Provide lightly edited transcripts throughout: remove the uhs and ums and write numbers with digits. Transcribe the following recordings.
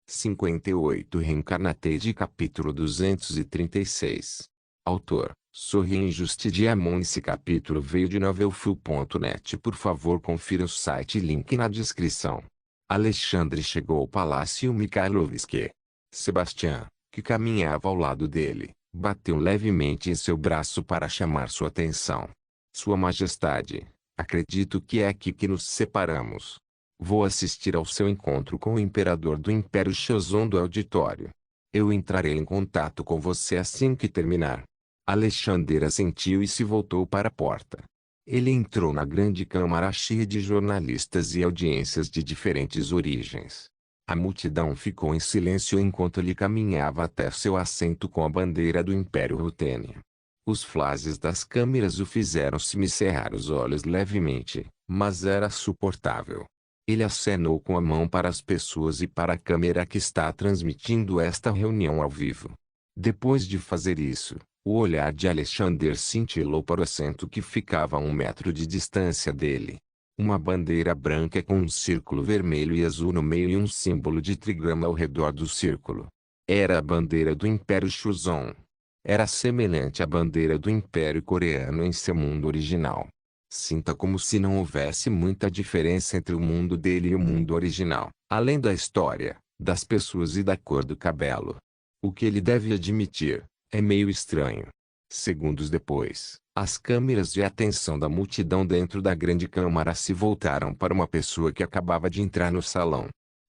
58 Reencarnated capítulo 236. Autor, Sorrien Justidiamon. Esse capítulo veio de novelfull.net. Por favor confira o site, link na descrição. Alexandre chegou ao Palácio Mikhailovsky. Sebastião, que caminhava ao lado dele, bateu levemente em seu braço para chamar sua atenção. Sua Majestade, acredito que é aqui que nos separamos. Vou assistir ao seu encontro com o imperador do Império Shozon do auditório. Eu entrarei em contato com você assim que terminar. Alexandre assentiu e se voltou para a porta. Ele entrou na grande câmara cheia de jornalistas e audiências de diferentes origens. A multidão ficou em silêncio enquanto ele caminhava até seu assento com a bandeira do Império Rutênia. Os flashes das câmeras o fizeram semicerrar os olhos levemente, mas era suportável. Ele acenou com a mão para as pessoas e para a câmera que está transmitindo esta reunião ao vivo. Depois de fazer isso, o olhar de Alexandre cintilou para o assento que ficava a 1 metro de distância dele. Uma bandeira branca com um círculo vermelho e azul no meio e um símbolo de trigrama ao redor do círculo. Era a bandeira do Império Shozon. Era semelhante à bandeira do Império Coreano em seu mundo original. Sinta como se não houvesse muita diferença entre o mundo dele e o mundo original, além da história, das pessoas e da cor do cabelo. O que ele deve admitir, é meio estranho. Segundos depois, as câmeras de atenção da multidão dentro da grande câmara se voltaram para uma pessoa que acabava de entrar no salão.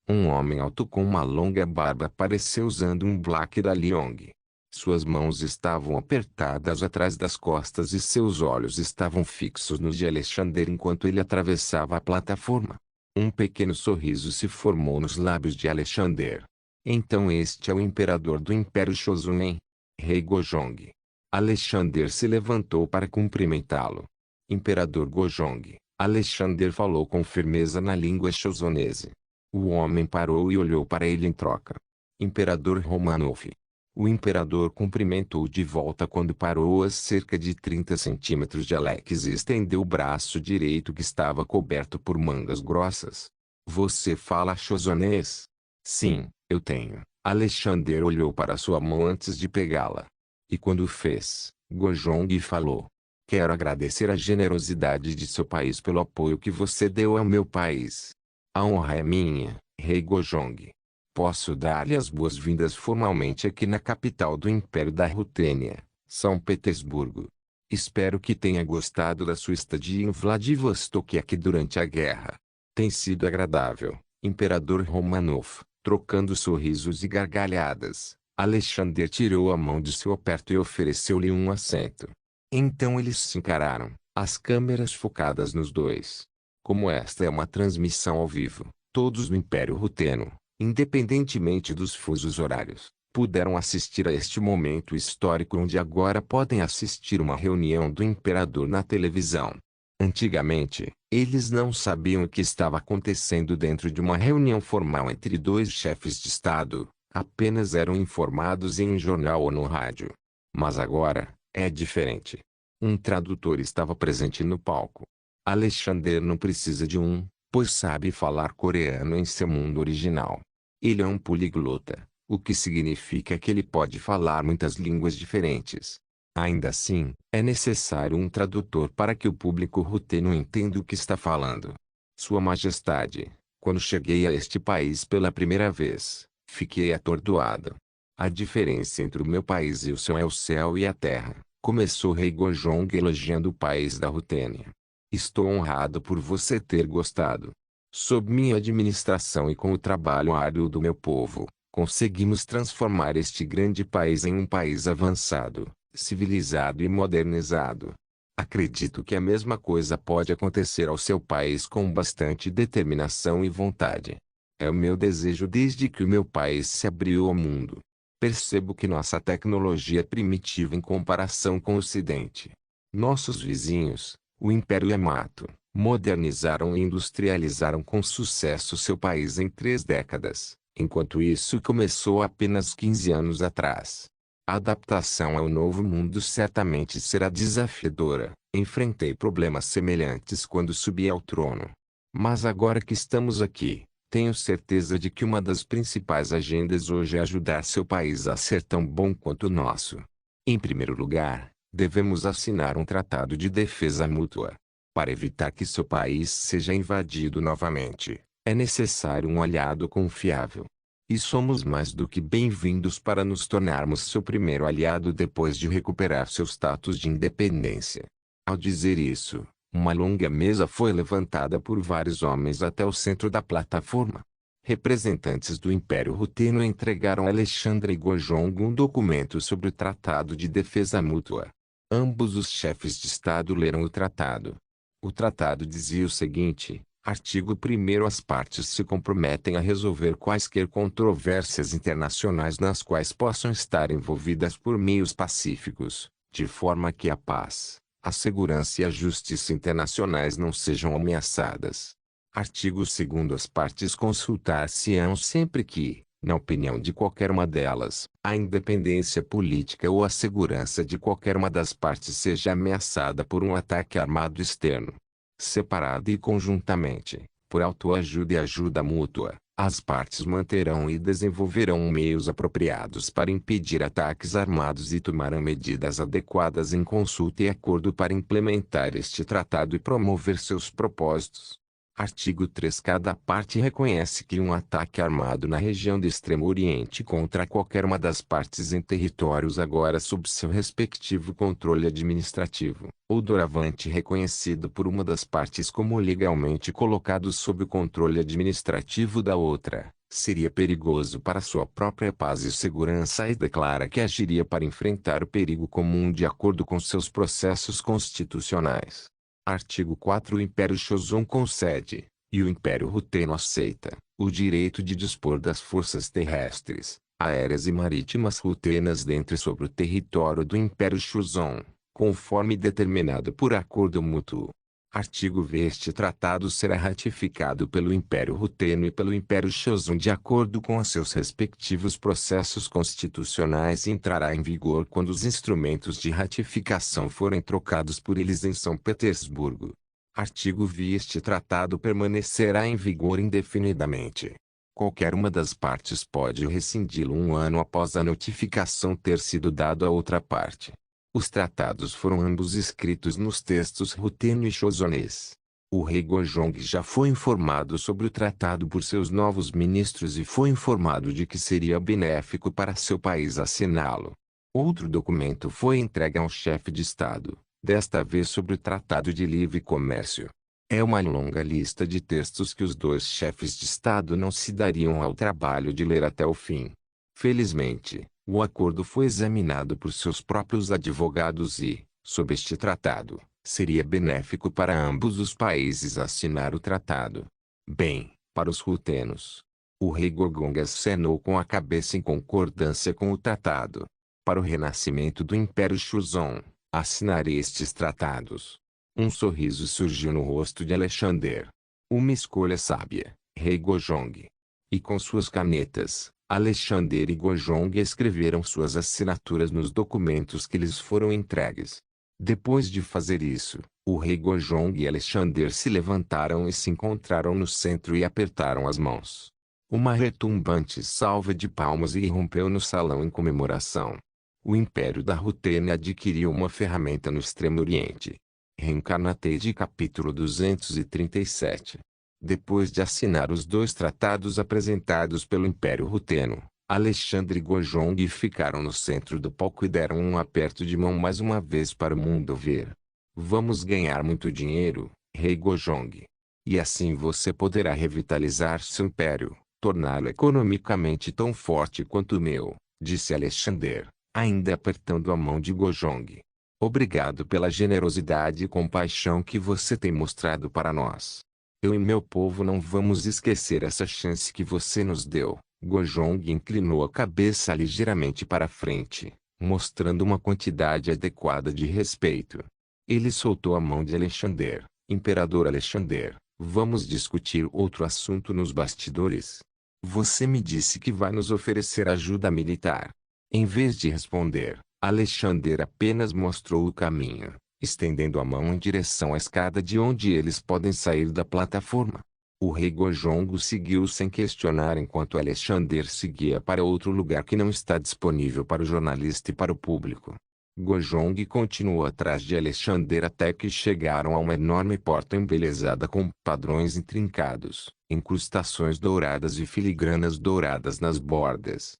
Um homem alto com uma longa barba apareceu usando um black da Liong. Suas mãos estavam apertadas atrás das costas e seus olhos estavam fixos nos de Alexandre enquanto ele atravessava a plataforma. Um pequeno sorriso se formou nos lábios de Alexandre. Então este é o imperador do Império Shozon, Rei Gojong. Alexandre se levantou para cumprimentá-lo. Imperador Gojong, Alexandre falou com firmeza na língua shozonese. O homem parou e olhou para ele em troca. Imperador Romanov. O imperador cumprimentou de volta quando parou a cerca de 30 centímetros de Alex e estendeu o braço direito que estava coberto por mangas grossas. Você fala shozonês? Sim, eu tenho. Alexandre olhou para sua mão antes de pegá-la. E quando fez, Gojong falou. Quero agradecer a generosidade de seu país pelo apoio que você deu ao meu país. A honra é minha, Rei Gojong. Posso dar-lhe as boas-vindas formalmente aqui na capital do Império da Rutênia, São Petersburgo. Espero que tenha gostado da sua estadia em Vladivostok aqui durante a guerra. Tem sido agradável, Imperador Romanov. Trocando sorrisos e gargalhadas, Alexandre tirou a mão de seu aperto e ofereceu-lhe um assento. Então eles se encararam, as câmeras focadas nos dois. Como esta é uma transmissão ao vivo, todos no Império Ruteno, independentemente dos fusos horários, puderam assistir a este momento histórico onde agora podem assistir uma reunião do imperador na televisão. Antigamente, eles não sabiam o que estava acontecendo dentro de uma reunião formal entre dois chefes de Estado, apenas eram informados em um jornal ou no rádio. Mas agora, é diferente. Um tradutor estava presente no palco. Alexandre não precisa de um, pois sabe falar coreano em seu mundo original. Ele é um poliglota, o que significa que ele pode falar muitas línguas diferentes. Ainda assim, é necessário um tradutor para que o público ruteno entenda o que está falando. Sua Majestade, quando cheguei a este país pela primeira vez, fiquei atordoado. A diferença entre o meu país e o seu é o céu e a terra, começou Rei Gojong elogiando o país da Rutênia. Estou honrado por você ter gostado. Sob minha administração e com o trabalho árduo do meu povo, conseguimos transformar este grande país em um país avançado, civilizado e modernizado. Acredito que a mesma coisa pode acontecer ao seu país com bastante determinação e vontade. É o meu desejo desde que o meu país se abriu ao mundo. Percebo que nossa tecnologia é primitiva em comparação com o Ocidente. Nossos vizinhos, o Império Yamato, modernizaram e industrializaram com sucesso seu país em 3 décadas, enquanto isso começou apenas 15 anos atrás. A adaptação ao novo mundo certamente será desafiadora. Enfrentei problemas semelhantes quando subi ao trono. Mas agora que estamos aqui, Tenho certeza de que uma das principais agendas hoje é ajudar seu país a ser tão bom quanto o nosso. Em primeiro lugar, devemos assinar um tratado de defesa mútua. Para evitar que seu país seja invadido novamente, é necessário um aliado confiável. E somos mais do que bem-vindos para nos tornarmos seu primeiro aliado depois de recuperar seu status de independência. Ao dizer isso, uma longa mesa foi levantada por vários homens até o centro da plataforma. Representantes do Império Ruteno entregaram a Alexandre Gojong um documento sobre o Tratado de Defesa Mútua. Ambos os chefes de Estado leram o tratado. O tratado dizia o seguinte: artigo 1º, as partes se comprometem a resolver quaisquer controvérsias internacionais nas quais possam estar envolvidas por meios pacíficos, de forma que a paz, a segurança e a justiça internacionais não sejam ameaçadas. Artigo 2º, as partes consultar-se-ão sempre que, na opinião de qualquer uma delas, a independência política ou a segurança de qualquer uma das partes seja ameaçada por um ataque armado externo. Separada e conjuntamente, por autoajuda e ajuda mútua, as partes manterão e desenvolverão meios apropriados para impedir ataques armados e tomarão medidas adequadas em consulta e acordo para implementar este tratado e promover seus propósitos. Artigo 3. Cada parte reconhece que um ataque armado na região do Extremo Oriente contra qualquer uma das partes em territórios agora sob seu respectivo controle administrativo, ou doravante reconhecido por uma das partes como legalmente colocado sob o controle administrativo da outra, seria perigoso para sua própria paz e segurança e declara que agiria para enfrentar o perigo comum de acordo com seus processos constitucionais. Artigo 4. O Império Joseon concede, e o Império Ruteno aceita, o direito de dispor das forças terrestres, aéreas e marítimas rutenas dentro e sobre o território do Império Joseon, conforme determinado por acordo mútuo. Artigo V. Este tratado será ratificado pelo Império Ruteno e pelo Império Joseon de acordo com os seus respectivos processos constitucionais e entrará em vigor quando os instrumentos de ratificação forem trocados por eles em São Petersburgo. Artigo V. Este tratado permanecerá em vigor indefinidamente. Qualquer uma das partes pode rescindi-lo um ano após a notificação ter sido dada a outra parte. Os tratados foram ambos escritos nos textos ruteno e joseonês. O rei Gojong já foi informado sobre o tratado por seus novos ministros e foi informado de que seria benéfico para seu país assiná-lo. Outro documento foi entregue ao chefe de Estado, desta vez sobre o Tratado de Livre Comércio. É uma longa lista de textos que os dois chefes de Estado não se dariam ao trabalho de ler até o fim. Felizmente, o acordo foi examinado por seus próprios advogados e, sob este tratado, seria benéfico para ambos os países assinar o tratado. Bem, para os rutenos, o rei Gojong acenou com a cabeça em concordância com o tratado. Para o renascimento do Império Joseon, assinarei estes tratados. Um sorriso surgiu no rosto de Alexander. Uma escolha sábia, rei Gojong. E com suas canetas, Alexander e Gojong escreveram suas assinaturas nos documentos que lhes foram entregues. Depois de fazer isso, o rei Gojong e Alexander se levantaram e se encontraram no centro e apertaram as mãos. Uma retumbante salva de palmas irrompeu no salão em comemoração. O Império da Rutena adquiriu uma ferramenta no Extremo Oriente. Reencarnatei capítulo 237. Depois de assinar os dois tratados apresentados pelo Império Ruteno, Alexandre e Gojong ficaram no centro do palco e deram um aperto de mão mais uma vez para o mundo ver. Vamos ganhar muito dinheiro, rei Gojong. E assim você poderá revitalizar seu império, torná-lo economicamente tão forte quanto o meu, disse Alexander, ainda apertando a mão de Gojong. Obrigado pela generosidade e compaixão que você tem mostrado para nós. Eu e meu povo não vamos esquecer essa chance que você nos deu. Gojong inclinou a cabeça ligeiramente para frente, mostrando uma quantidade adequada de respeito. Ele soltou a mão de Alexander. Imperador Alexander, vamos discutir outro assunto nos bastidores. Você me disse que vai nos oferecer ajuda militar. Em vez de responder, Alexander apenas mostrou o caminho, estendendo a mão em direção à escada de onde eles podem sair da plataforma. O rei Gojong seguiu sem questionar enquanto Alexander seguia para outro lugar que não está disponível para o jornalista e para o público. Gojong continuou atrás de Alexander até que chegaram a uma enorme porta embelezada com padrões intrincados, incrustações douradas e filigranas douradas nas bordas.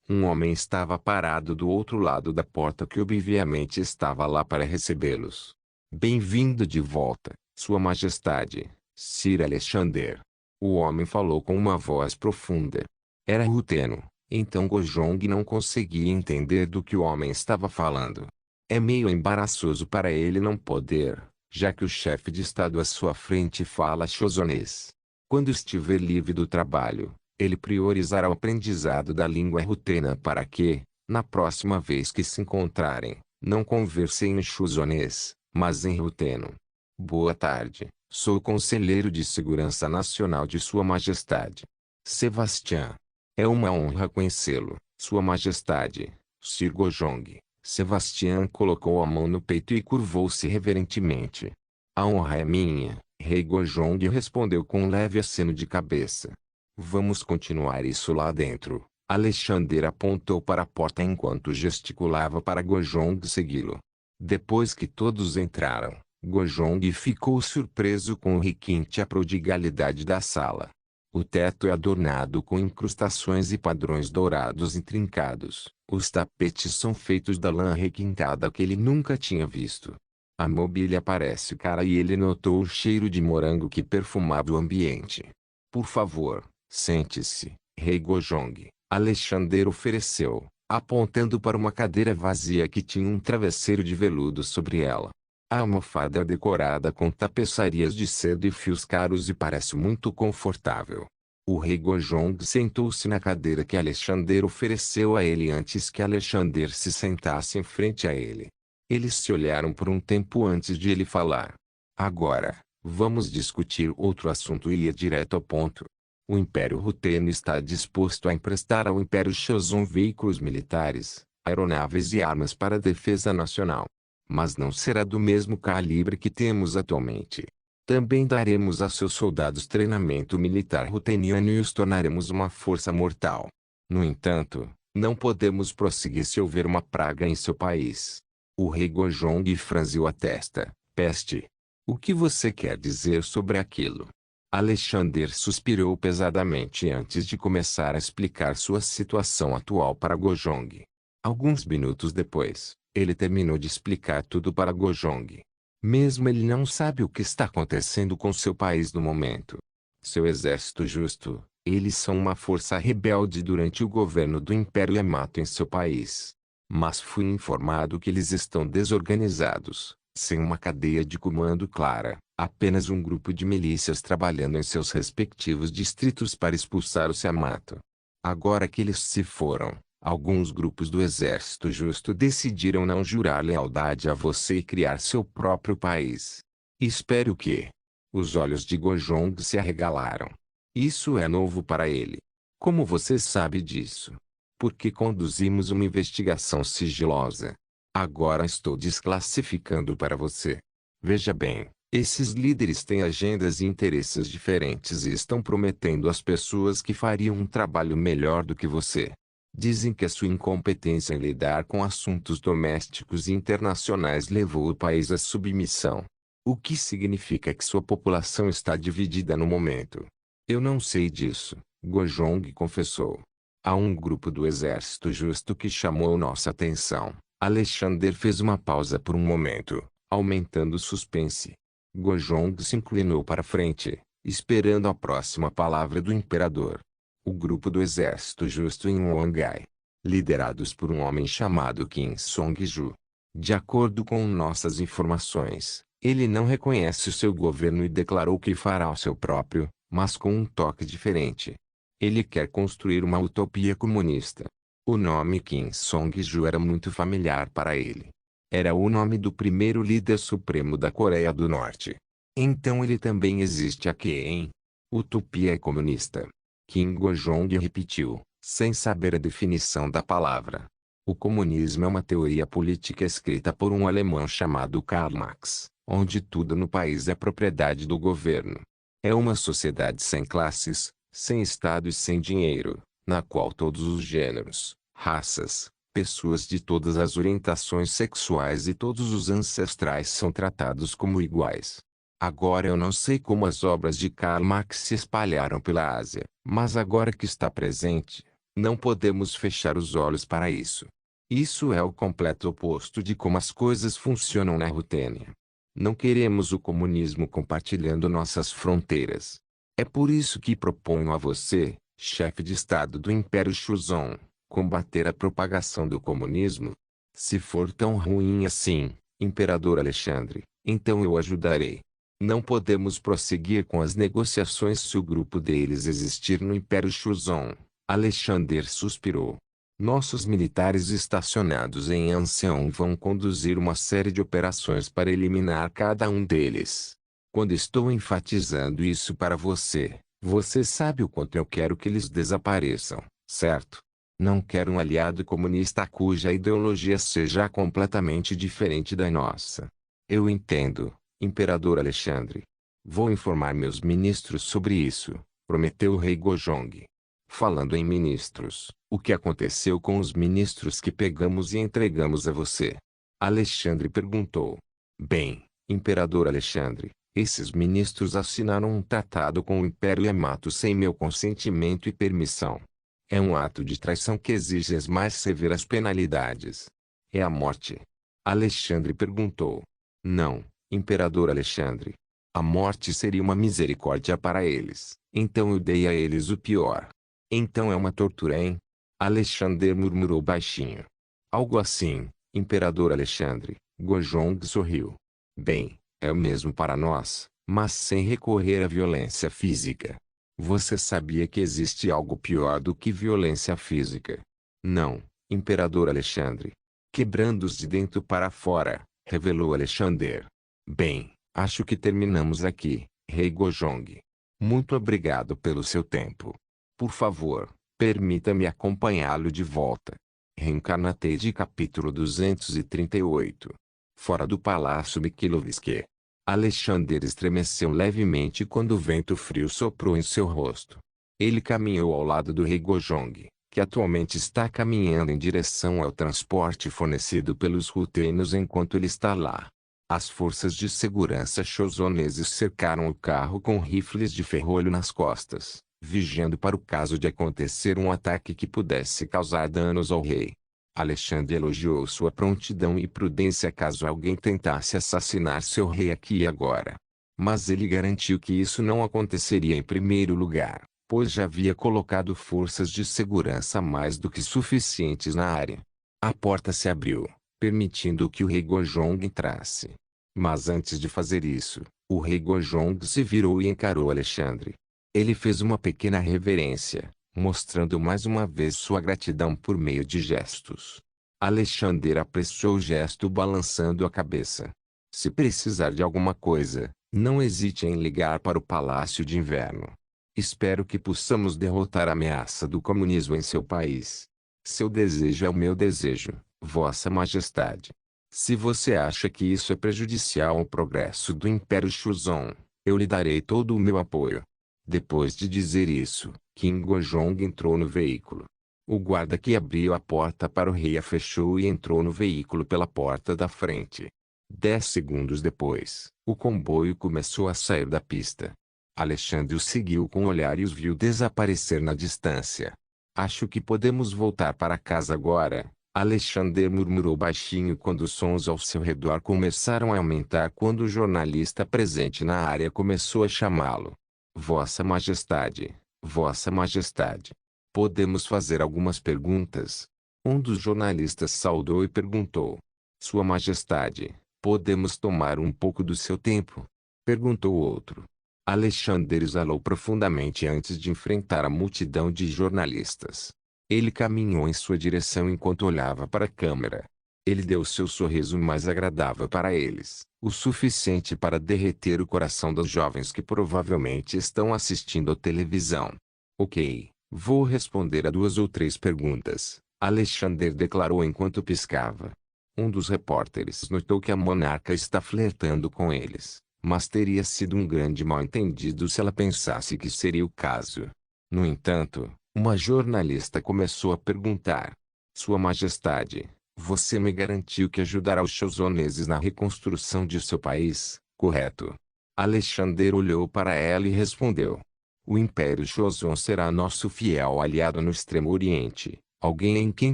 Um homem estava parado do outro lado da porta que obviamente estava lá para recebê-los. Bem-vindo de volta, Sua Majestade, Sir Alexander. O homem falou com uma voz profunda. Era Ruteno, então Gojong não conseguia entender do que o homem estava falando. É meio embaraçoso para ele não poder, já que o chefe de estado à sua frente fala chosonês. Quando estiver livre do trabalho, ele priorizará o aprendizado da língua rutena para que, na próxima vez que se encontrarem, não conversem em chosonês, mas em ruteno. Boa tarde, sou o Conselheiro de Segurança Nacional de Sua Majestade. Sebastião. É uma honra conhecê-lo, Sua Majestade, Sir Gojong. Sebastião colocou a mão no peito e curvou-se reverentemente. A honra é minha, Rei Gojong respondeu com um leve aceno de cabeça. Vamos continuar isso lá dentro. Alexander apontou para a porta enquanto gesticulava para Gojong segui-lo. Depois que todos entraram, Gojong ficou surpreso com o requinte e a prodigalidade da sala. O teto é adornado com incrustações e padrões dourados intrincados. Os tapetes são feitos da lã requintada que ele nunca tinha visto. A mobília parece cara e ele notou o cheiro de morango que perfumava o ambiente. Por favor, sente-se, Rei Gojong, Alexander ofereceu, apontando para uma cadeira vazia que tinha um travesseiro de veludo sobre ela. A almofada é decorada com tapeçarias de seda e fios caros e parece muito confortável. O rei Gojong sentou-se na cadeira que Alexander ofereceu a ele antes que Alexander se sentasse em frente a ele. Eles se olharam por um tempo antes de ele falar. Agora, vamos discutir outro assunto e ir direto ao ponto. O Império Ruteno está disposto a emprestar ao Império Choson veículos militares, aeronaves e armas para a defesa nacional. Mas não será do mesmo calibre que temos atualmente. Também daremos a seus soldados treinamento militar ruteniano e os tornaremos uma força mortal. No entanto, não podemos prosseguir se houver uma praga em seu país. O rei Gojong franziu a testa. Peste. O que você quer dizer sobre aquilo? Alexander suspirou pesadamente antes de começar a explicar sua situação atual para Gojong. Alguns minutos depois, ele terminou de explicar tudo para Gojong. Mesmo ele não sabe o que está acontecendo com seu país no momento. Seu exército justo, eles são uma força rebelde durante o governo do Império Yamato em seu país. Mas fui informado que eles estão desorganizados, sem uma cadeia de comando clara, apenas um grupo de milícias trabalhando em seus respectivos distritos para expulsar o Yamato. Agora que eles se foram, alguns grupos do Exército Justo decidiram não jurar lealdade a você e criar seu próprio país. Espero que... Os olhos de Gojong se arregalaram. Isso é novo para ele. Como você sabe disso? Porque conduzimos uma investigação sigilosa. Agora estou desclassificando para você. Veja bem, esses líderes têm agendas e interesses diferentes e estão prometendo às pessoas que fariam um trabalho melhor do que você. Dizem que a sua incompetência em lidar com assuntos domésticos e internacionais levou o país à submissão. O que significa que sua população está dividida no momento. Eu não sei disso, Gojong confessou. Há um grupo do Exército Justo que chamou nossa atenção. Alexander fez uma pausa por um momento, aumentando o suspense. Gojong se inclinou para frente, esperando a próxima palavra do imperador. O grupo do Exército Justo em Wangai, liderados por um homem chamado Kim Song-ju. De acordo com nossas informações, ele não reconhece o seu governo e declarou que fará o seu próprio, mas com um toque diferente. Ele quer construir uma utopia comunista. O nome Kim Song-ju era muito familiar para ele. Era o nome do primeiro líder supremo da Coreia do Norte. Então ele também existe aqui, hein? Utopia é comunista. Kim Gojong repetiu, sem saber a definição da palavra. O comunismo é uma teoria política escrita por um alemão chamado Karl Marx, onde tudo no país é propriedade do governo. É uma sociedade sem classes, sem Estado e sem dinheiro, na qual todos os gêneros, raças, pessoas de todas as orientações sexuais e todos os ancestrais são tratados como iguais. Agora eu não sei como as obras de Karl Marx se espalharam pela Ásia, mas agora que está presente, não podemos fechar os olhos para isso. Isso é o completo oposto de como as coisas funcionam na Rutênia. Não queremos o comunismo compartilhando nossas fronteiras. É por isso que proponho a você, chefe de Estado do Império Shuzon, combater a propagação do comunismo. Se for tão ruim assim, Imperador Alexandre, então eu ajudarei. Não podemos prosseguir com as negociações se o grupo deles existir no Império Shuzon. Alexander suspirou. Nossos militares estacionados em Anseon vão conduzir uma série de operações para eliminar cada um deles. Quando estou enfatizando isso para você, você sabe o quanto eu quero que eles desapareçam, certo? Não quero um aliado comunista cuja ideologia seja completamente diferente da nossa. Eu entendo, Imperador Alexandre. Vou informar meus ministros sobre isso, prometeu o rei Gojong. Falando em ministros, o que aconteceu com os ministros que pegamos e entregamos a você? Alexandre perguntou. Bem, Imperador Alexandre, esses ministros assinaram um tratado com o Império Yamato sem meu consentimento e permissão. É um ato de traição que exige as mais severas penalidades. É a morte. Alexandre perguntou. Não, Imperador Alexandre. A morte seria uma misericórdia para eles, então eu dei a eles o pior. Então é uma tortura, hein? Alexandre murmurou baixinho. Algo assim, Imperador Alexandre. Gojong sorriu. Bem, é o mesmo para nós, mas sem recorrer à violência física. Você sabia que existe algo pior do que violência física? Não, Imperador Alexandre. Quebrando-os de dentro para fora, revelou Alexander. Bem, acho que terminamos aqui, Rei Gojong. Muito obrigado pelo seu tempo. Por favor, permita-me acompanhá-lo de volta. Reencarnatei capítulo 238. Fora do Palácio Mikhailovsky. Alexander estremeceu levemente quando o vento frio soprou em seu rosto. Ele caminhou ao lado do rei Gojong, que atualmente está caminhando em direção ao transporte fornecido pelos rutênios enquanto ele está lá. As forças de segurança chozoneses cercaram o carro com rifles de ferrolho nas costas, vigiando para o caso de acontecer um ataque que pudesse causar danos ao rei. Alexandre elogiou sua prontidão e prudência caso alguém tentasse assassinar seu rei aqui e agora. Mas ele garantiu que isso não aconteceria em primeiro lugar, pois já havia colocado forças de segurança mais do que suficientes na área. A porta se abriu, permitindo que o rei Gojong entrasse. Mas antes de fazer isso, o rei Gojong se virou e encarou Alexandre. Ele fez uma pequena reverência, mostrando mais uma vez sua gratidão por meio de gestos. Alexander apreciou o gesto balançando a cabeça. Se precisar de alguma coisa, não hesite em ligar para o Palácio de Inverno. Espero que possamos derrotar a ameaça do comunismo em seu país. Seu desejo é o meu desejo, Vossa Majestade. Se você acha que isso é prejudicial ao progresso do Império Shuzon, eu lhe darei todo o meu apoio. Depois de dizer isso, Kim Gojong entrou no veículo. O guarda que abriu a porta para o rei a fechou e entrou no veículo pela porta da frente. 10 segundos depois, o comboio começou a sair da pista. Alexandre o seguiu com o olhar e os viu desaparecer na distância. Acho que podemos voltar para casa agora, Alexander murmurou baixinho quando os sons ao seu redor começaram a aumentar quando o jornalista presente na área começou a chamá-lo. Vossa Majestade, Vossa Majestade. Podemos fazer algumas perguntas? Um dos jornalistas saudou e perguntou. Sua Majestade, podemos tomar um pouco do seu tempo? Perguntou o outro. Alexander exalou profundamente antes de enfrentar a multidão de jornalistas. Ele caminhou em sua direção enquanto olhava para a câmera. Ele deu seu sorriso mais agradável para eles, o suficiente para derreter o coração dos jovens que provavelmente estão assistindo à televisão. Ok, vou responder a 2 ou 3 perguntas, Alexander declarou enquanto piscava. Um dos repórteres notou que a monarca está flertando com eles, Mas teria sido um grande mal-entendido se ela pensasse que seria o caso. No entanto, uma jornalista começou a perguntar: Sua Majestade, você me garantiu que ajudará os chozoneses na reconstrução de seu país, correto? Alexander olhou para ela e respondeu: O Império Chozon será nosso fiel aliado no Extremo Oriente, alguém em quem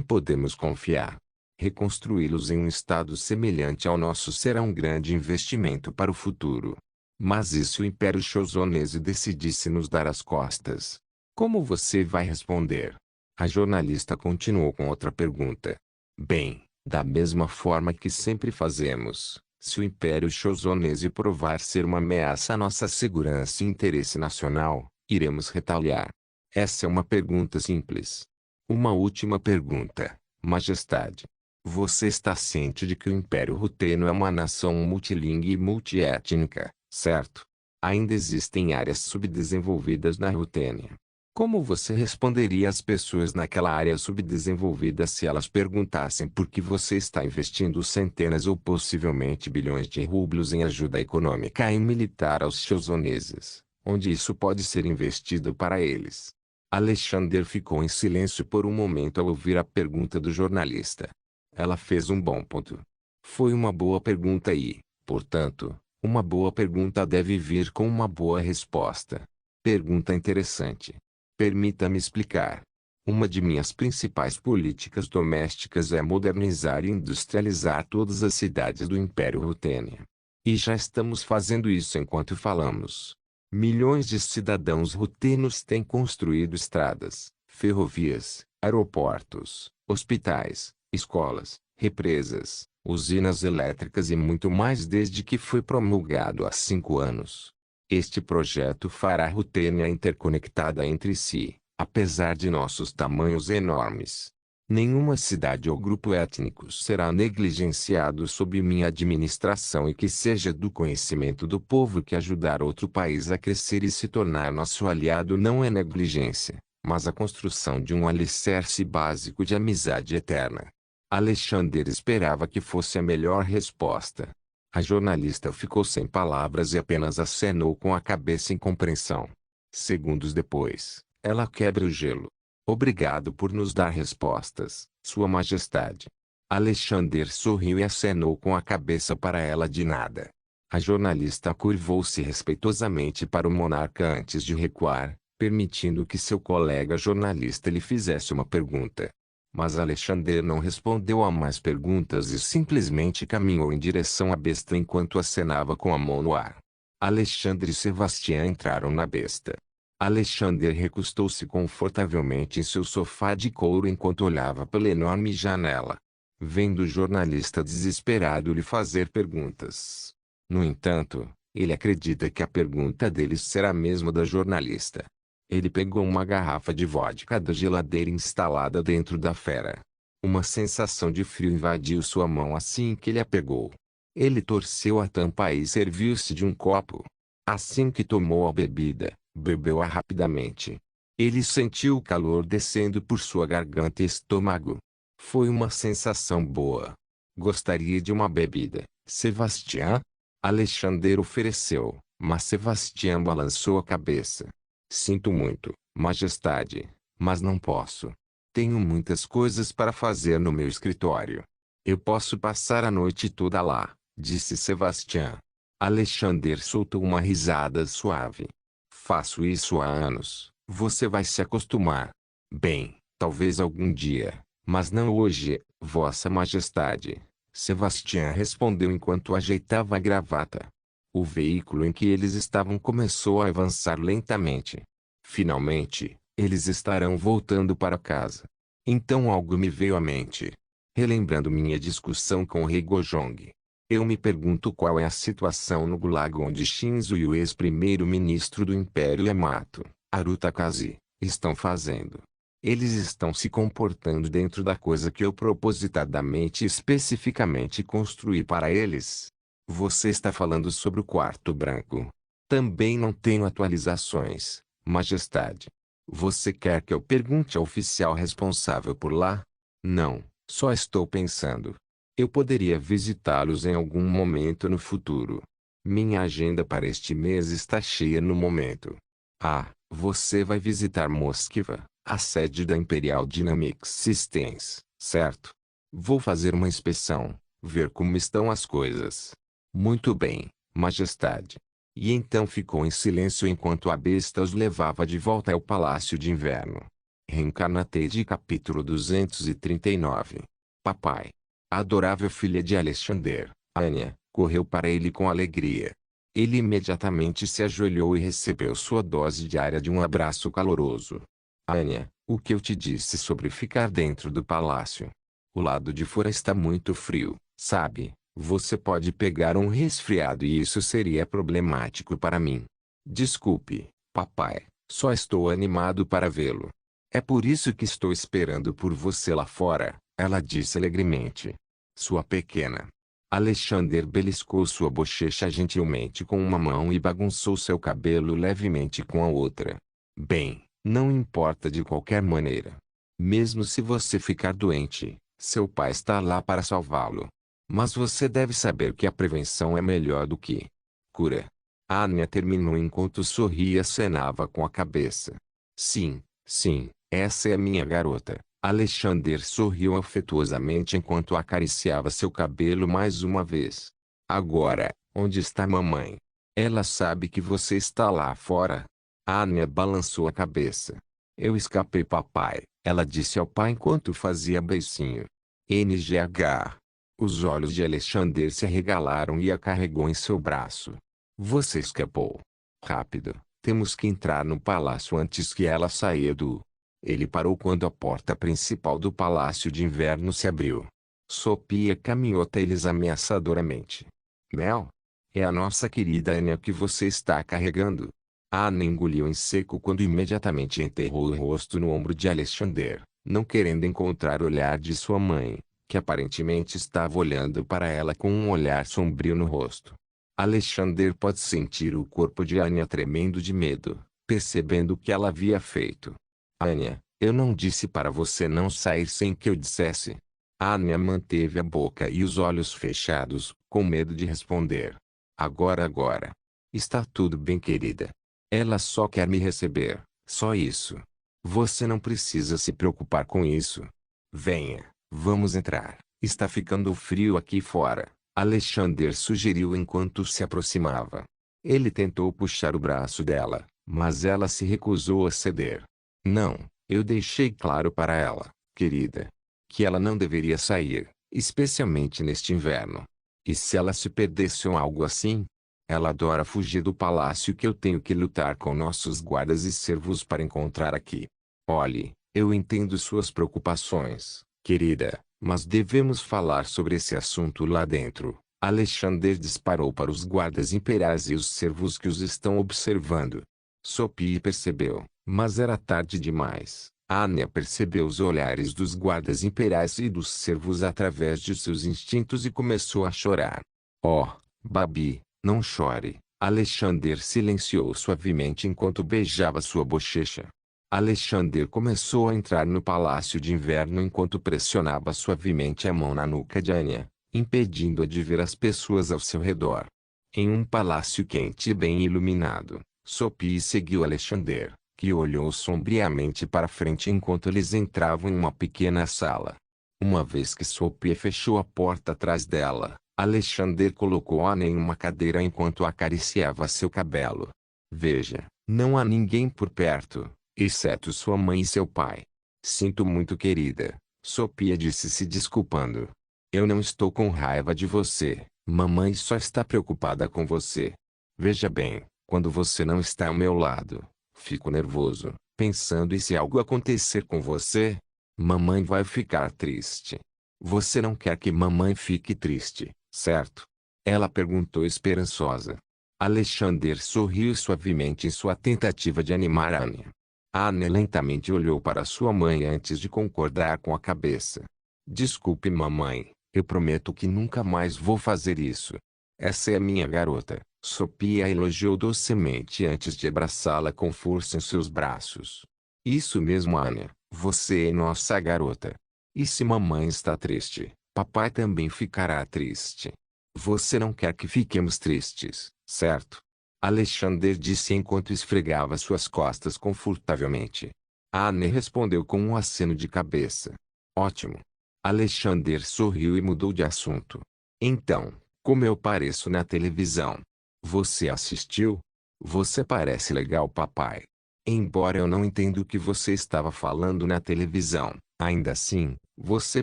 podemos confiar. Reconstruí-los em um estado semelhante ao nosso será um grande investimento para o futuro. Mas e se o Império Chozonese decidisse nos dar as costas? Como você vai responder? A jornalista continuou com outra pergunta. Bem, da mesma forma que sempre fazemos, se o Império Chozonese provar ser uma ameaça à nossa segurança e interesse nacional, iremos retaliar. Essa é uma pergunta simples. Uma última pergunta, Majestade. Você está ciente de que o Império Ruteno é uma nação multilingue e multiétnica, certo? Ainda existem áreas subdesenvolvidas na Rutênia. Como você responderia às pessoas naquela área subdesenvolvida se elas perguntassem por que você está investindo centenas ou possivelmente bilhões de rublos em ajuda econômica e militar aos chozoneses, onde isso pode ser investido para eles? Alexander ficou em silêncio por um momento ao ouvir a pergunta do jornalista. Ela fez um bom ponto. Foi uma boa pergunta e, portanto, uma boa pergunta deve vir com uma boa resposta. Pergunta interessante. Permita-me explicar. Uma de minhas principais políticas domésticas é modernizar e industrializar todas as cidades do Império Rutênia. E já estamos fazendo isso enquanto falamos. Milhões de cidadãos rutenos têm construído estradas, ferrovias, aeroportos, hospitais, escolas, represas, usinas elétricas e muito mais desde que foi promulgado há 5 anos. Este projeto fará a Rutênia interconectada entre si, apesar de nossos tamanhos enormes. Nenhuma cidade ou grupo étnico será negligenciado sob minha administração e que seja do conhecimento do povo que ajudar outro país a crescer e se tornar nosso aliado não é negligência, mas a construção de um alicerce básico de amizade eterna. Alexander esperava que fosse a melhor resposta. A jornalista ficou sem palavras e apenas acenou com a cabeça em compreensão. Segundos depois, ela quebra o gelo. Obrigado por nos dar respostas, Sua Majestade. Alexander sorriu e acenou com a cabeça para ela de nada. A jornalista curvou-se respeitosamente para o monarca antes de recuar, permitindo que seu colega jornalista lhe fizesse uma pergunta. Mas Alexander não respondeu a mais perguntas e simplesmente caminhou em direção à besta enquanto acenava com a mão no ar. Alexandre e Sebastião entraram na besta. Alexander recostou-se confortavelmente em seu sofá de couro enquanto olhava pela enorme janela, vendo o jornalista desesperado lhe fazer perguntas. No entanto, ele acredita que a pergunta deles será a mesma da jornalista. Ele pegou uma garrafa de vodka da geladeira instalada dentro da fera. Uma sensação de frio invadiu sua mão assim que ele a pegou. Ele torceu a tampa e serviu-se de um copo. Assim que tomou a bebida, bebeu-a rapidamente. Ele sentiu o calor descendo por sua garganta e estômago. Foi uma sensação boa. Gostaria de uma bebida, Sebastião? Alexander ofereceu, mas Sebastião balançou a cabeça. Sinto muito, Majestade, mas não posso. Tenho muitas coisas para fazer no meu escritório. Eu posso passar a noite toda lá, disse Sebastião. Alexander soltou uma risada suave. Faço isso há anos, você vai se acostumar. Bem, talvez algum dia, mas não hoje, Vossa Majestade. Sebastião respondeu enquanto ajeitava a gravata. O veículo em que eles estavam começou a avançar lentamente. Finalmente, eles estarão voltando para casa. Então algo me veio à mente. Relembrando minha discussão com o rei Gojong. Eu me pergunto qual é a situação no Gulag onde Shinzo e o ex-primeiro-ministro do Império Yamato, Arutakaze, estão fazendo. Eles estão se comportando dentro da coisa que eu propositadamente e especificamente construí para eles. Você está falando sobre o quarto branco. Também não tenho atualizações, Majestade. Você quer que eu pergunte ao oficial responsável por lá? Não, só estou pensando. Eu poderia visitá-los em algum momento no futuro. Minha agenda para este mês está cheia no momento. Ah, você vai visitar Moskva, a sede da Imperial Dynamics Systems, certo? Vou fazer uma inspeção, ver como estão as coisas. Muito bem, Majestade. E então ficou em silêncio enquanto a besta os levava de volta ao Palácio de Inverno. Reencarnate capítulo 239. Papai. A adorável filha de Alexander, Anya, correu para ele com alegria. Ele imediatamente se ajoelhou e recebeu sua dose diária de um abraço caloroso. Anya, o que eu te disse sobre ficar dentro do palácio? O lado de fora está muito frio, sabe? Você pode pegar um resfriado e isso seria problemático para mim. Desculpe, papai, só estou animado para vê-lo. É por isso que estou esperando por você lá fora, ela disse alegremente. Sua pequena. Alexander beliscou sua bochecha gentilmente com uma mão e bagunçou seu cabelo levemente com a outra. Bem, não importa de qualquer maneira. Mesmo se você ficar doente, seu pai está lá para salvá-lo. Mas você deve saber que a prevenção é melhor do que cura. Anya terminou enquanto sorria e acenava com a cabeça. Sim, sim, essa é a minha garota. Alexander sorriu afetuosamente enquanto acariciava seu cabelo mais uma vez. Agora, onde está mamãe? Ela sabe que você está lá fora? Anya balançou a cabeça. Eu escapei, papai, ela disse ao pai enquanto fazia beicinho. NGH. Os olhos de Alexander se arregalaram e a carregou em seu braço. Você escapou. Rápido, temos que entrar no palácio antes que ela saia do... Ele parou quando a porta principal do Palácio de Inverno se abriu. Sophia caminhou até eles ameaçadoramente. Mel? É a nossa querida Anya que você está carregando. Anna engoliu em seco quando imediatamente enterrou o rosto no ombro de Alexander, não querendo encontrar o olhar de sua mãe, que aparentemente estava olhando para ela com um olhar sombrio no rosto. Alexander pode sentir o corpo de Anya tremendo de medo, percebendo o que ela havia feito. Anya, eu não disse para você não sair sem que eu dissesse. Anya manteve a boca e os olhos fechados, com medo de responder. Agora. Está tudo bem, querida. Ela só quer me receber, só isso. Você não precisa se preocupar com isso. Venha, vamos entrar. Está ficando frio aqui fora, Alexander sugeriu enquanto se aproximava. Ele tentou puxar o braço dela, mas ela se recusou a ceder. Não, eu deixei claro para ela, querida, que ela não deveria sair, especialmente neste inverno. E se ela se perdesse ou algo assim? Ela adora fugir do palácio que eu tenho que lutar com nossos guardas e servos para encontrar aqui. Olhe, eu entendo suas preocupações, querida, mas devemos falar sobre esse assunto lá dentro. Alexander disparou para os guardas imperiais e os servos que os estão observando. Sophie percebeu, mas era tarde demais. Anya percebeu os olhares dos guardas imperiais e dos servos através de seus instintos e começou a chorar. Oh, Babi, não chore. Alexander silenciou suavemente enquanto beijava sua bochecha. Alexander começou a entrar no Palácio de Inverno enquanto pressionava suavemente a mão na nuca de Anya, impedindo-a de ver as pessoas ao seu redor. Em um palácio quente e bem iluminado, Sophie seguiu Alexander, que olhou sombriamente para frente enquanto eles entravam em uma pequena sala. Uma vez que Sophie fechou a porta atrás dela, Alexander colocou Anya em uma cadeira enquanto acariciava seu cabelo. Veja, não há ninguém por perto, exceto sua mãe e seu pai. Sinto muito, querida, Sophia disse se desculpando. Eu não estou com raiva de você, mamãe só está preocupada com você. Veja bem, quando você não está ao meu lado, fico nervoso, pensando e se algo acontecer com você? Mamãe vai ficar triste. Você não quer que mamãe fique triste, certo? Ela perguntou esperançosa. Alexander sorriu suavemente em sua tentativa de animar Anya. Anya lentamente olhou para sua mãe antes de concordar com a cabeça. Desculpe, mamãe, eu prometo que nunca mais vou fazer isso. Essa é a minha garota. Sophia elogiou docemente antes de abraçá-la com força em seus braços. Isso mesmo, Anya, você é nossa garota. E se mamãe está triste, papai também ficará triste. Você não quer que fiquemos tristes, certo? Alexander disse enquanto esfregava suas costas confortavelmente. Anne respondeu com um aceno de cabeça. Ótimo. Alexander sorriu e mudou de assunto. Então, como eu pareço na televisão? Você assistiu? Você parece legal, papai. Embora eu não entenda o que você estava falando na televisão, ainda assim, você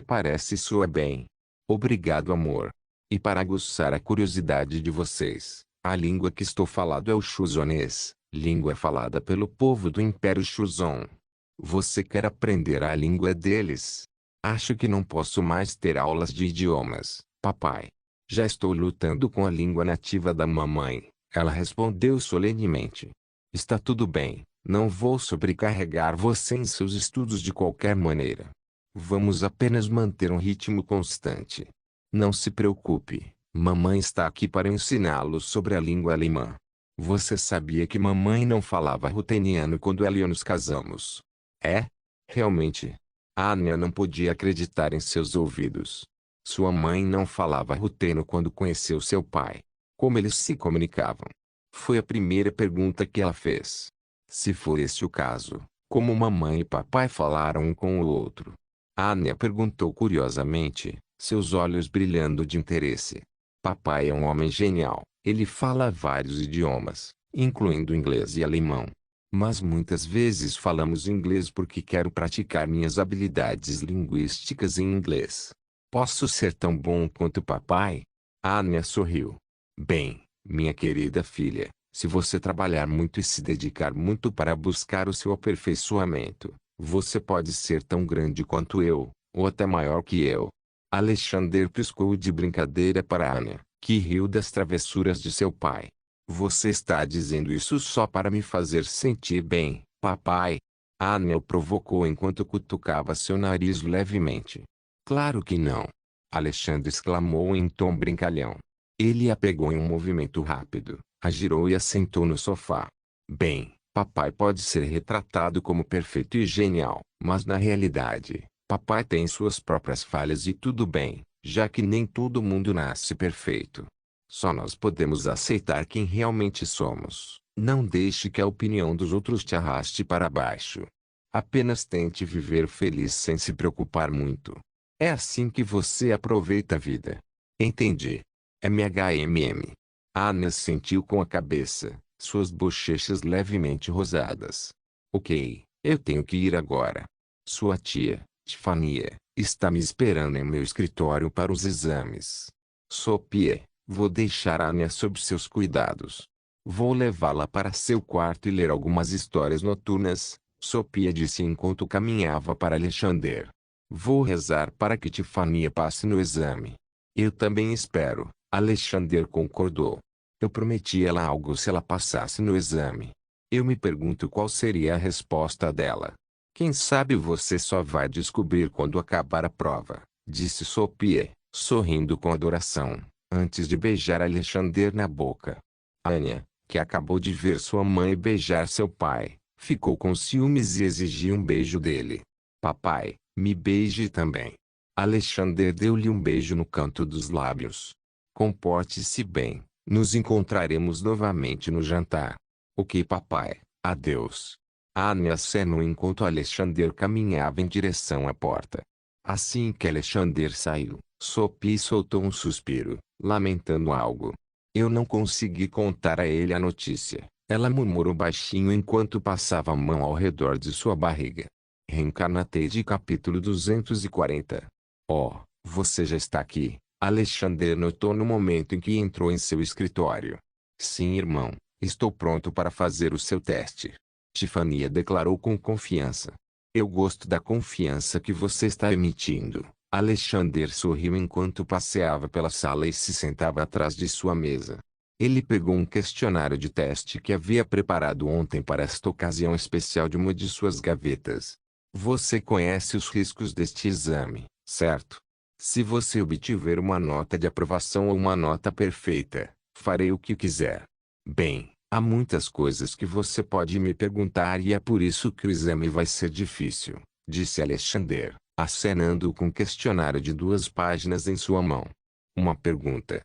parece e soa bem. Obrigado, amor. E para aguçar a curiosidade de vocês, a língua que estou falando é o chuzonês, língua falada pelo povo do Império Chuzon. Você quer aprender a língua deles? Acho que não posso mais ter aulas de idiomas, papai. Já estou lutando com a língua nativa da mamãe, ela respondeu solenemente. Está tudo bem, não vou sobrecarregar você em seus estudos de qualquer maneira. Vamos apenas manter um ritmo constante. Não se preocupe, mamãe está aqui para ensiná-lo sobre a língua alemã. Você sabia que mamãe não falava ruteniano quando ela e eu nos casamos? É? Realmente? Anya não podia acreditar em seus ouvidos. Sua mãe não falava ruteno quando conheceu seu pai. Como eles se comunicavam? Foi a primeira pergunta que ela fez. Se for esse o caso, como mamãe e papai falaram um com o outro? Anya perguntou curiosamente, seus olhos brilhando de interesse. Papai é um homem genial, ele fala vários idiomas, incluindo inglês e alemão. Mas muitas vezes falamos inglês porque quero praticar minhas habilidades linguísticas em inglês. Posso ser tão bom quanto papai? Anya sorriu. Bem, minha querida filha, se você trabalhar muito e se dedicar muito para buscar o seu aperfeiçoamento, você pode ser tão grande quanto eu, ou até maior que eu. Alexander piscou de brincadeira para Anya, que riu das travessuras de seu pai. Você está dizendo isso só para me fazer sentir bem, papai? Anya o provocou enquanto cutucava seu nariz levemente. Claro que não. Alexandre exclamou em tom brincalhão. Ele a pegou em um movimento rápido, a girou e a sentou no sofá. Bem, papai pode ser retratado como perfeito e genial, mas na realidade, papai tem suas próprias falhas e tudo bem, já que nem todo mundo nasce perfeito. Só nós podemos aceitar quem realmente somos. Não deixe que a opinião dos outros te arraste para baixo. Apenas tente viver feliz sem se preocupar muito. É assim que você aproveita a vida. Entendi. MHMM. Anna sentiu com a cabeça, suas bochechas levemente rosadas. Ok, eu tenho que ir agora. Sua tia, Tifania, está me esperando em meu escritório para os exames. Sophie, vou deixar Anya sob seus cuidados. Vou levá-la para seu quarto e ler algumas histórias noturnas, Sophia disse enquanto caminhava para Alexander. Vou rezar para que Tifania passe no exame. Eu também espero, Alexander concordou. Eu prometi ela algo se ela passasse no exame. Eu me pergunto qual seria a resposta dela. Quem sabe você só vai descobrir quando acabar a prova, disse Sophie, sorrindo com adoração, antes de beijar Alexander na boca. Anya, que acabou de ver sua mãe beijar seu pai, ficou com ciúmes e exigiu um beijo dele. Papai, me beije também. Alexander deu-lhe um beijo no canto dos lábios. Comporte-se bem, nos encontraremos novamente no jantar. Ok, papai, adeus. Anya acenou enquanto Alexander caminhava em direção à porta. Assim que Alexander saiu, Sophie soltou um suspiro, lamentando algo. Eu não consegui contar a ele a notícia, ela murmurou baixinho enquanto passava a mão ao redor de sua barriga. Reencarnate capítulo 240. Oh, você já está aqui, Alexander notou no momento em que entrou em seu escritório. Sim, irmão, estou pronto para fazer o seu teste. Tifania declarou com confiança. Eu gosto da confiança que você está emitindo. Alexander sorriu enquanto passeava pela sala e se sentava atrás de sua mesa. Ele pegou um questionário de teste que havia preparado ontem para esta ocasião especial de uma de suas gavetas. Você conhece os riscos deste exame, certo? Se você obtiver uma nota de aprovação ou uma nota perfeita, farei o que quiser. Bem, há muitas coisas que você pode me perguntar e é por isso que o exame vai ser difícil, disse Alexander, acenando com um questionário de 2 páginas em sua mão. Uma pergunta.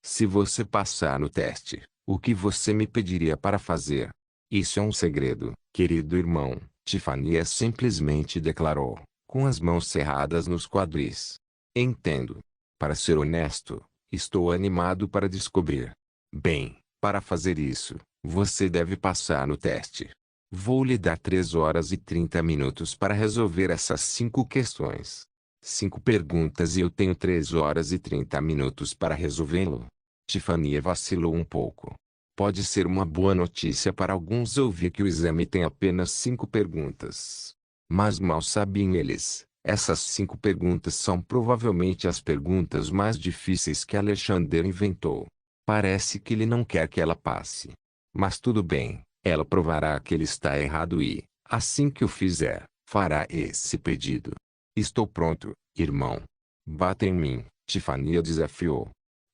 Se você passar no teste, o que você me pediria para fazer? Isso é um segredo, querido irmão, Tiffany simplesmente declarou, com as mãos cerradas nos quadris. Entendo. Para ser honesto, estou animado para descobrir. Bem, para fazer isso, você deve passar no teste. Vou lhe dar 3 horas e 30 minutos para resolver essas 5 questões. 5 perguntas e eu tenho 3 horas e 30 minutos para resolvê-lo. Tiffany vacilou um pouco. Pode ser uma boa notícia para alguns ouvir que o exame tem apenas 5 perguntas. Mas mal sabiam eles, essas 5 perguntas são provavelmente as perguntas mais difíceis que Alexander inventou. Parece que ele não quer que ela passe. Mas tudo bem, ela provará que ele está errado e, assim que o fizer, fará esse pedido. Estou pronto, irmão. Bata em mim, Tiffany desafiou.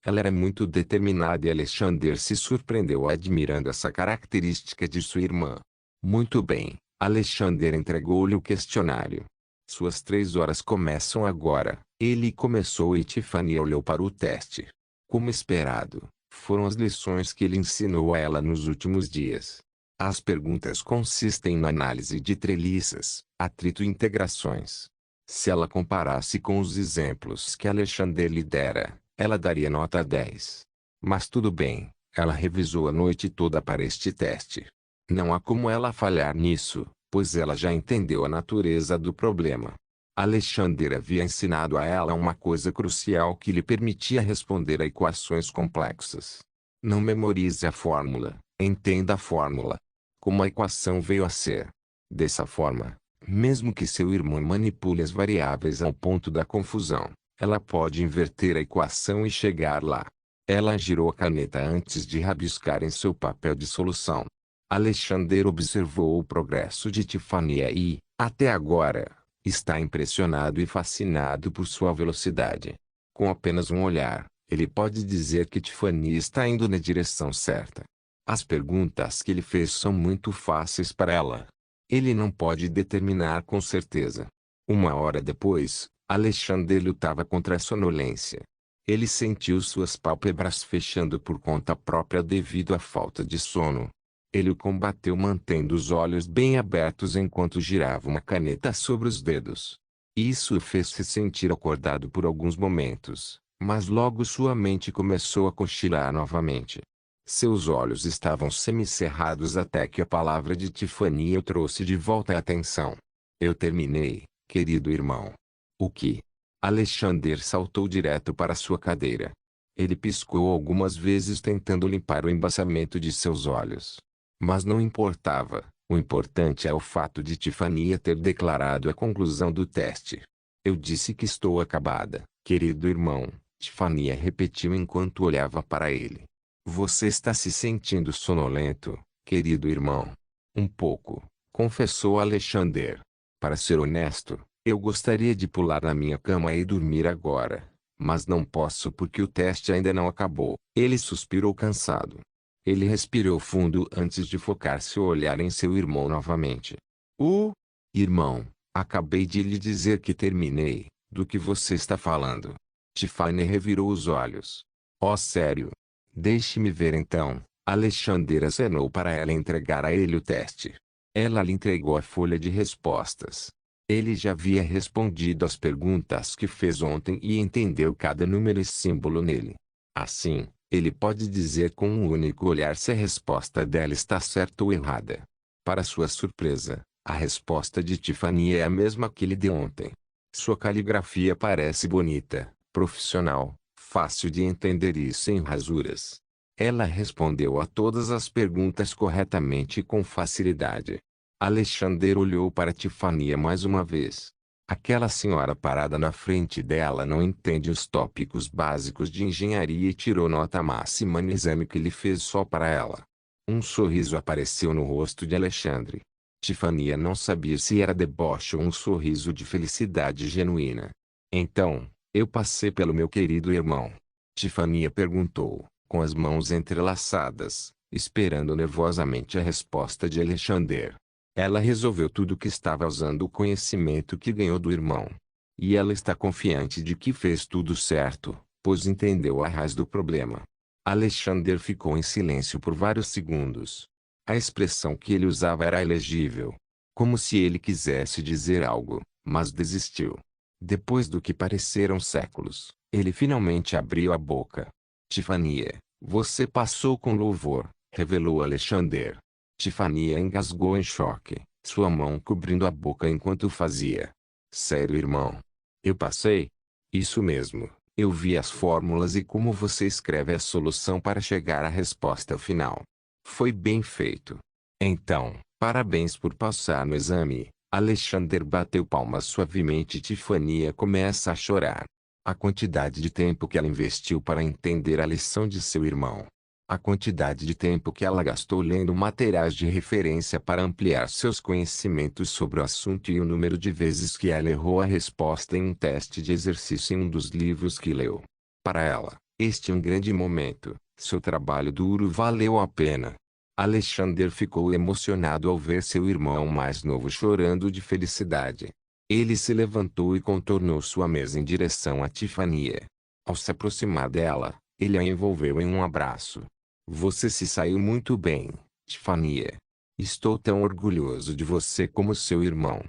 Ela era muito determinada e Alexander se surpreendeu admirando essa característica de sua irmã. Muito bem, Alexander entregou-lhe o questionário. Suas 3 horas começam agora. Ele começou e Tiffany olhou para o teste. Como esperado, foram as lições que ele ensinou a ela nos últimos dias. As perguntas consistem na análise de treliças, atrito e integrações. Se ela comparasse com os exemplos que Alexander lhe dera, ela daria nota 10. Mas tudo bem, ela revisou a noite toda para este teste. Não há como ela falhar nisso, pois ela já entendeu a natureza do problema. Alexander havia ensinado a ela uma coisa crucial que lhe permitia responder a equações complexas. Não memorize a fórmula, entenda a fórmula. Como a equação veio a ser. Dessa forma, mesmo que seu irmão manipule as variáveis ao ponto da confusão, ela pode inverter a equação e chegar lá. Ela girou a caneta antes de rabiscar em seu papel de solução. Alexander observou o progresso de Tiffany e, até agora, está impressionado e fascinado por sua velocidade. Com apenas um olhar, ele pode dizer que Tiffany está indo na direção certa. As perguntas que ele fez são muito fáceis para ela. Ele não pode determinar com certeza. 1 hora depois, Alexander lutava contra a sonolência. Ele sentiu suas pálpebras fechando por conta própria devido à falta de sono. Ele o combateu mantendo os olhos bem abertos enquanto girava uma caneta sobre os dedos. Isso o fez se sentir acordado por alguns momentos, mas logo sua mente começou a cochilar novamente. Seus olhos estavam semicerrados até que a palavra de Tiffany o trouxe de volta à atenção. Eu terminei, querido irmão. O que? Alexander saltou direto para sua cadeira. Ele piscou algumas vezes tentando limpar o embaçamento de seus olhos. Mas não importava, o importante é o fato de Tiffany ter declarado a conclusão do teste. Eu disse que estou acabada, querido irmão, Tiffany repetiu enquanto olhava para ele. Você está se sentindo sonolento, querido irmão? Um pouco, confessou Alexander. Para ser honesto, eu gostaria de pular na minha cama e dormir agora, mas não posso porque o teste ainda não acabou. Ele suspirou cansado. Ele respirou fundo antes de focar seu olhar em seu irmão novamente. Irmão, acabei de lhe dizer que terminei. Do que você está falando? Tiffany revirou os olhos. Oh, sério? Deixe-me ver então. Alexander acenou para ela entregar a ele o teste. Ela lhe entregou a folha de respostas. Ele já havia respondido às perguntas que fez ontem e entendeu cada número e símbolo nele. Assim, ele pode dizer com um único olhar se a resposta dela está certa ou errada. Para sua surpresa, a resposta de Tiffany é a mesma que ele deu ontem. Sua caligrafia parece bonita, profissional, fácil de entender e sem rasuras. Ela respondeu a todas as perguntas corretamente e com facilidade. Alexander olhou para Tiffany mais uma vez. Aquela senhora parada na frente dela não entende os tópicos básicos de engenharia e tirou nota máxima no exame que ele fez só para ela. Um sorriso apareceu no rosto de Alexandre. Tiffany não sabia se era deboche ou um sorriso de felicidade genuína. Então, eu passei pelo meu querido irmão? Tiffany perguntou, com as mãos entrelaçadas, esperando nervosamente a resposta de Alexander. Ela resolveu tudo que estava usando o conhecimento que ganhou do irmão. E ela está confiante de que fez tudo certo, pois entendeu a raiz do problema. Alexander ficou em silêncio por vários segundos. A expressão que ele usava era ilegível. Como se ele quisesse dizer algo, mas desistiu. Depois do que pareceram séculos, ele finalmente abriu a boca. Tifania, você passou com louvor, revelou Alexander. Tifania engasgou em choque, sua mão cobrindo a boca enquanto fazia. Sério, irmão? Eu passei? Isso mesmo. Eu vi as fórmulas e como você escreve a solução para chegar à resposta final. Foi bem feito. Então, parabéns por passar no exame. Alexander bateu palmas suavemente e Tifania começa a chorar. A quantidade de tempo que ela investiu para entender a lição de seu irmão. A quantidade de tempo que ela gastou lendo materiais de referência para ampliar seus conhecimentos sobre o assunto e o número de vezes que ela errou a resposta em um teste de exercício em um dos livros que leu. Para ela, este é um grande momento. Seu trabalho duro valeu a pena. Alexander ficou emocionado ao ver seu irmão mais novo chorando de felicidade. Ele se levantou e contornou sua mesa em direção a Tifania. Ao se aproximar dela, ele a envolveu em um abraço. Você se saiu muito bem, Tifania. Estou tão orgulhoso de você como seu irmão.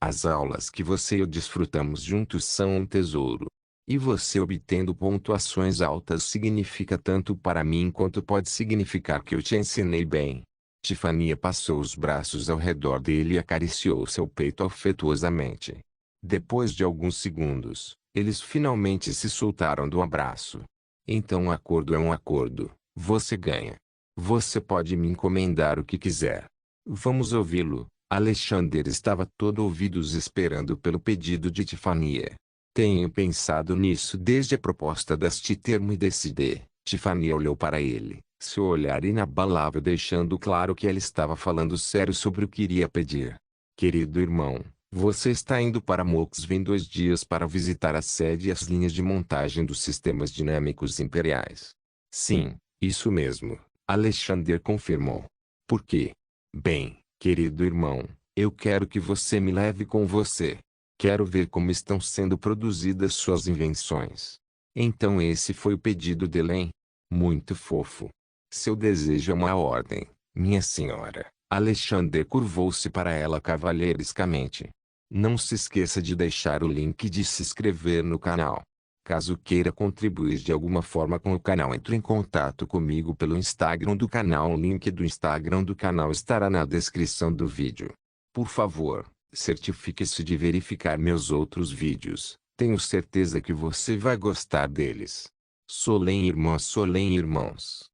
As aulas que você e eu desfrutamos juntos são um tesouro. E você obtendo pontuações altas significa tanto para mim quanto pode significar que eu te ensinei bem. Tifania passou os braços ao redor dele e acariciou seu peito afetuosamente. Depois de alguns segundos, eles finalmente se soltaram do abraço. Então um acordo é um acordo. Você ganha. Você pode me encomendar o que quiser. Vamos ouvi-lo. Alexander estava todo ouvidos esperando pelo pedido de Tifania. Tenho pensado nisso desde a proposta deste termo e decidi. Tifania olhou para ele, seu olhar inabalável deixando claro que ela estava falando sério sobre o que iria pedir. Querido irmão, você está indo para Moxville em 2 dias para visitar a sede e as linhas de montagem dos sistemas dinâmicos imperiais. Sim, isso mesmo, Alexander confirmou. Por quê? Bem, querido irmão, eu quero que você me leve com você. Quero ver como estão sendo produzidas suas invenções. Então esse foi o pedido de Helen. Muito fofo. Seu desejo é uma ordem, minha senhora. Alexander curvou-se para ela cavalheirescamente. Não se esqueça de deixar o link e de se inscrever no canal. Caso queira contribuir de alguma forma com o canal, entre em contato comigo pelo Instagram do canal. O link do Instagram do canal estará na descrição do vídeo. Por favor, certifique-se de verificar meus outros vídeos. Tenho certeza que você vai gostar deles. Solem irmãs, Solem irmãos.